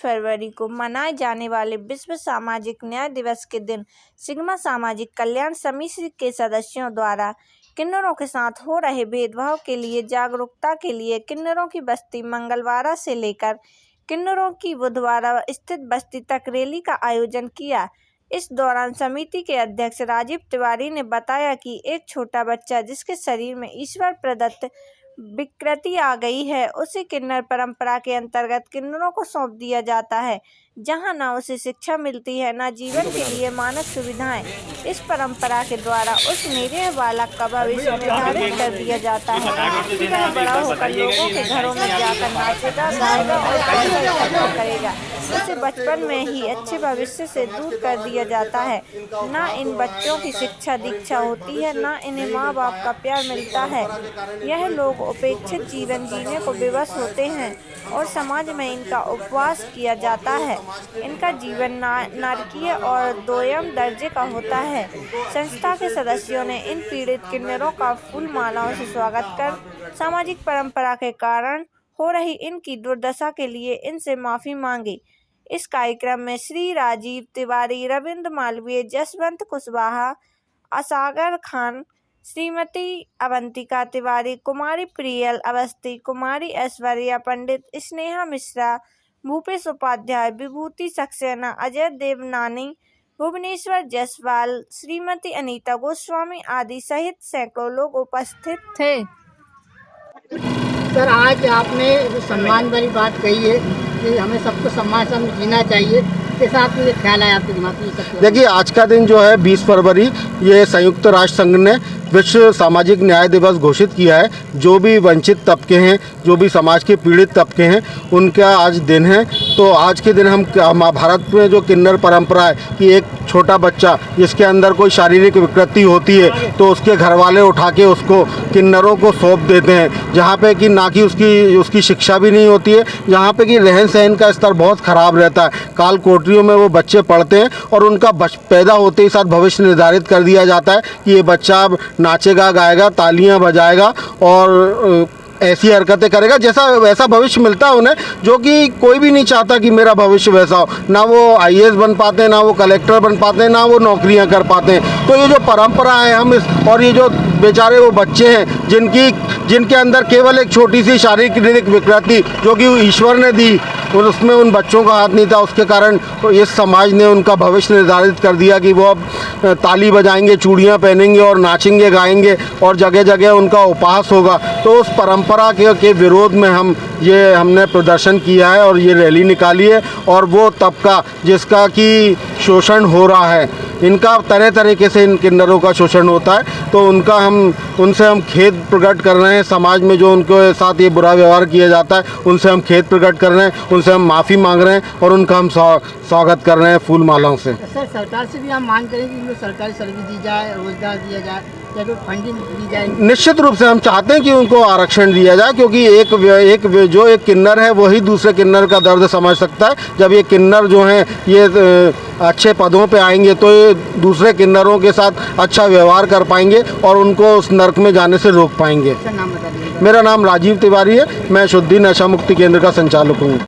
फरवरी को मनाए जाने वाले विश्व सामाजिक न्याय दिवस के दिन सिग्मा सामाजिक कल्याण समिति के सदस्यों द्वारा किन्नरों के साथ हो रहे भेदभाव के लिए जागरूकता के लिए किन्नरों की बस्ती मंगलवारा से लेकर किन्नरों की बुधवारा स्थित बस्ती तक रैली का आयोजन किया। इस दौरान समिति के अध्यक्ष राजीव तिवारी ने बताया कि एक छोटा बच्चा जिसके शरीर में ईश्वर प्रदत्त विकृति आ गई है उसे किन्नर परंपरा के अंतर्गत किन्नरों को सौंप दिया जाता है, जहां न उसे शिक्षा मिलती है न जीवन के लिए मानव सुविधाएं। इस परंपरा के द्वारा उस निरीह बालक का भविष्य निर्धारित कर दिया जाता है। वह बड़ा होकर लोगों के घरों में जाकर नाचेगा, गाएगा और पैसा इकट्ठा करेगा। उसे बचपन में ही अच्छे भविष्य से दूर कर दिया जाता है। न इन बच्चों की शिक्षा दीक्षा होती है, न इन्हें माँ बाप का प्यार मिलता है। यह लोग उपेक्षित जीवन जीने को विवश होते हैं और समाज में इनका उपवास किया जाता है। इनका जीवन नारकीय और दोयम दर्जे का होता है। संस्था के सदस्यों ने इन पीड़ित किन्नरों का फूल मालाओं से स्वागत कर सामाजिक परंपरा के कारण हो रही इनकी दुर्दशा के लिए इनसे माफ़ी मांगी। इस कार्यक्रम में श्री राजीव तिवारी, रविंद्र मालवीय, जसवंत कुशवाहा, असागर खान, श्रीमती अवंतिका तिवारी, कुमारी प्रियल अवस्थी, कुमारी ऐश्वर्या पंडित, स्नेहा मिश्रा, भूपेश उपाध्याय, विभूति सक्सेना, अजय देवनानी, भुवनेश्वर जायसवाल, श्रीमती अनीता गोस्वामी आदि सहित सैकड़ों लोग उपस्थित थे। सर, आज आपने सम्मान वाली बात कही है कि हमें सबको सम्मान से जीना चाहिए। कैसा आपको ये ख्याल है आपके दिमाग में? देखिए, आज का दिन जो है 20 फरवरी, ये संयुक्त राष्ट्र संघ ने विश्व सामाजिक न्याय दिवस घोषित किया है। जो भी वंचित तबके हैं, जो भी समाज के पीड़ित तबके हैं, उनका आज दिन है। तो आज के दिन हम भारत में जो किन्नर परंपरा है कि एक छोटा बच्चा जिसके अंदर कोई शारीरिक विकृति होती है तो उसके घर वाले उठा के उसको किन्नरों को सौंप देते हैं, जहाँ पे कि ना कि उसकी शिक्षा भी नहीं होती है, जहाँ पे कि रहन सहन का स्तर बहुत ख़राब रहता है। काल कोठरियों में वो बच्चे पढ़ते हैं और उनका पैदा होते ही साथ भविष्य निर्धारित कर दिया जाता है कि ये बच्चा अब नाचेगा, गाएगा, तालियां बजाएगा और ऐसी हरकतें करेगा जैसा वैसा भविष्य मिलता है उन्हें, जो कि कोई भी नहीं चाहता कि मेरा भविष्य वैसा हो। ना वो IAS बन पाते हैं, ना वो कलेक्टर बन पाते हैं, ना वो नौकरियां कर पाते हैं। तो ये जो परंपरा है हम और ये जो बेचारे वो बच्चे हैं जिनके अंदर केवल एक छोटी सी शारीरिक विकृति जो कि ईश्वर ने दी और उसमें उन बच्चों का हाथ नहीं था, उसके कारण तो इस समाज ने उनका भविष्य निर्धारित कर दिया कि वो अब ताली बजाएंगे, चूड़ियाँ पहनेंगे और नाचेंगे, गाएंगे और जगह जगह उनका उपहास होगा। तो उस परंपरा के विरोध में हमने प्रदर्शन किया है और ये रैली निकाली है। और वो तबका जिसका कि शोषण हो रहा है, इनका तरह तरीके से इन किन्नरों का शोषण होता है, तो उनसे हम खेद प्रकट कर रहे हैं। समाज में जो उनके साथ ये बुरा व्यवहार किया जाता है उनसे हम खेद प्रकट कर रहे हैं, उनसे हम माफ़ी मांग रहे हैं और उनका हम स्वागत कर रहे हैं फूल मालाओं से। सर, सरकार से भी हम मांग करें कि उनको सरकारी सर्विस दी जाए, रोजगार दिया जाए या फिर फंडिंग दी जाए। निश्चित रूप से हम चाहते हैं कि उनको आरक्षण दिया जाए, क्योंकि एक किन्नर है वही दूसरे किन्नर का दर्द समझ सकता है। जब ये किन्नर जो हैं ये अच्छे पदों पे आएंगे तो ये दूसरे किन्नरों के साथ अच्छा व्यवहार कर पाएंगे और उनको उस नर्क में जाने से रोक पाएंगे। नाम बता दीजिए। मेरा नाम राजीव तिवारी है, मैं शुद्धि नशा मुक्ति केंद्र का संचालक हूँ।